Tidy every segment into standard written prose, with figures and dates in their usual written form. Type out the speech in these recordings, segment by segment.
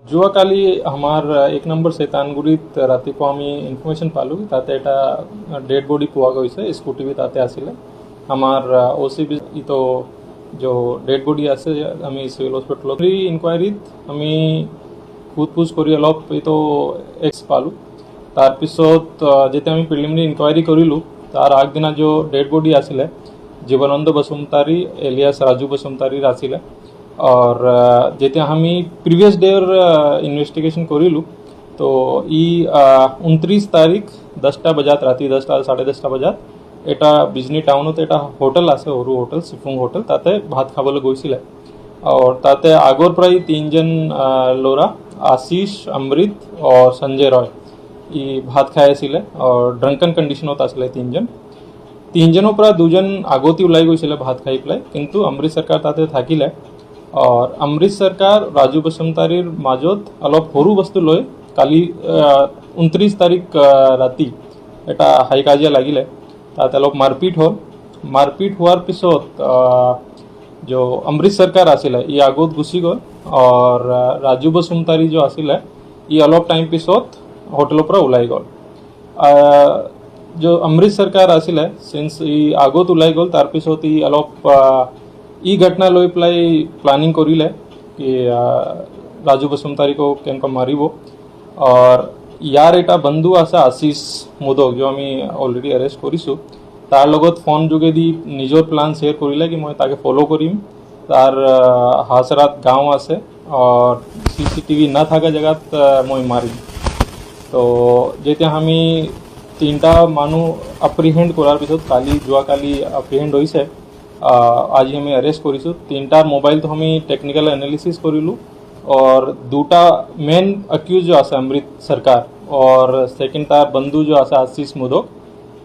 যোৱাকালি আমাৰ 1 নম্বৰ শৈতানগুৰিত ৰাতিপুৱা আমি ইনফৰমেশ্যন পালোঁ তাতে এটা ডেড বডি পোৱা গৈছে স্কুটি বি তাতে আছিলে আমাৰ OCB তো जो डेड बॉडी আছে আমি সিভিল হস্পিটেলত ইনকোয়াৰিত আমি পুছ কৰি অলপ তো এক্স পালোঁ তাৰপিছত যেতিয়া আমি প্ৰিলিমিনাৰী ইনকোয়াৰি কৰিলোঁ তাৰ আগদিনা जो डेड बॉडी আছিলে জীবনানন্দ বসুমতাৰী এলিয়াস ৰাজু বসুমতাৰীৰ আছিলে और जेते हमी प्रीवियस डेर इन्वेस्टिगेशन करिलु तो ई 29 तारीख 10टा बजात राति 10टा 10:30 बजात এটা বিজনি টাউনত এটা হোটেল আছে সৰু হোটেল সিফুং হোটেল তাতে ভাত খাবলৈ গৈছিলে और তাতে আগৰ প্ৰায় তিনজন লোৰা আশিষ অমৃত और संजय रॉय ই ভাত খাই আছিলে और ড্রাঙ্কন কন্ডিশনত আছিলে তিনজনৰ পৰা দুজন আগতি ওলাই গৈছিলে ভাত খাই পেলাই কিন্তু অমৃত সৰকাৰ তাতে থাকিলে और अमृत सरकार राजू बसुमतारीर মাজত अलप সৰু বস্তু লৈ কালি 29 তাৰিখ ৰাতি এটা হাই কাজিয়া লাগিলে তাতে অলপ মাৰপিট হল মাৰপিট হোৱাৰ পিছত जो अमृत सरकार आছিলে ই আগত গুচি গল और राजू बसुमतारी जो आছিলে ই অলপ টাইম পিছত হোটেলৰ পৰা ওলাই গল जो अमृत सरकार आছিলে সিন্স ই আগত ওলাই গল তাৰ পিছত ই অলপ ই घटना লৈ পেলাই প্লানিং কৰিলে कि राजू बसुमतारी को केनका मारिब और यार এটা বন্ধু আছে আশিষ মোদক जो আমি অলরেডি অ্যারেস্ট কৰিছো তাৰ লগত ফোন যোগেদি নিজৰ প্লান শেয়াৰ কৰিলে कि মই তাকে ফলো কৰিম তার হাসরাত গাঁও আছে और सीसीटीवी না থাকা জায়গাত মই মারিম তো যেতিয়া আমি তিনটা মানুহ অ্যাপ্রিহেন্ড কৰাৰ পিছত কালি যোৱাকালি অ্যাপ্রিহেন্ড হৈছে आज हमें अरेस्ट करिसु तीनटार मोबाइल तो हमें टेक्निकल एनालिसिस करिलु और दूटा मेन अक्यूज जो आसे अमृत सरकार और सेकंड तार बंधु जो आसे आशीष मोदक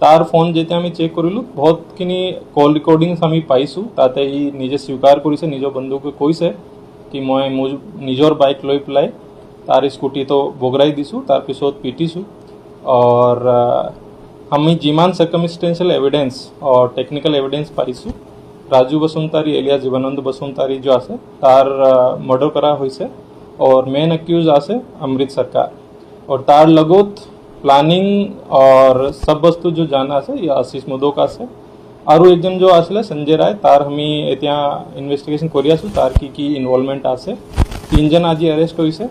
तार फोन जेते हमें चेक करिलु बहुत किनी कॉल रिकॉर्डिंग्स हमें पाइसु ताते इ निजे स्वीकार करिसे निजो बंधुके कइसे कि मैं निजर बाइक লৈ পেলাই तार स्कूटी तो बगराई दिसु तार पिছত पिटिसु और हमें जिमान सर्कमस्टेंशियल एविडेंस और टेक्निकल एविडेंस पाइसु राजू बसुमतारी एलियास जीवनानंद बसुमतारी जो आसे तार मर्डर करा होइसे और मेन अक्यूज आसे अमृत सरकार और तार लगत प्लानिंग और सब वस्तु जो जाना आसे ये आशीष मोदक आसे और एकजन जो आसले संजय राय तार हमी एतिया इन्वेस्टिगेशन करि आसु तार की इनवॉल्वमेंट आसे तीनजन आज अरेस्ट होइसे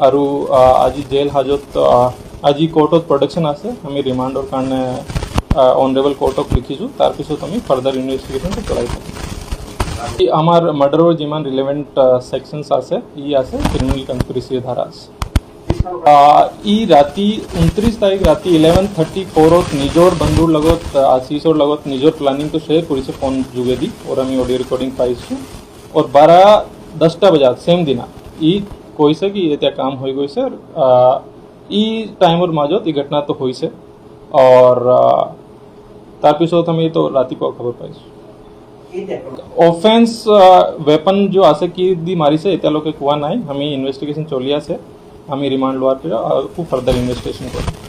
और आज जेल हाजत आज कोर्टत प्रोडक्शन आसे हमी रिमांडर कारणे ऑनरेबल कोर्टक लिखिसु तार पिছত আমি ফার্দার ইনভেস্টিগেশন চলাই থাকি আমার মার্ডারের যিমান রিলেভেন্ট সেকশনস আছে ই আছে ক্রিমিনাল কনস্পিরেসি ধারা ই রাতি 29 তারিখ রাতি 11:34 নিজর বন্ধুর লগত আশিসর লগত নিজর প্ল্যানিং তো শেয়ার করিছে ফোন যোগেদি और আমি অডিও রেকর্ডিং পাইছো और 12:10টা বজাত সেম দিনা ই কইছে কি এটা কাম হৈ গৈছে ই টাইমৰ মাজত ই ঘটনা তো হৈছে और तार पिছত আমি তো ৰাতিপুৱা খবৰ পাইছো অফেন্স वेपन जो আছে কি দি মাৰিছে এতিয়ালৈকে কোৱা নাই আমি ইনভেস্টিগেশন চলি আছে আমি ৰিমান্ড লোৱাৰ পিছত ফাৰ্দাৰ ইনভেস্টিগেশন কৰিম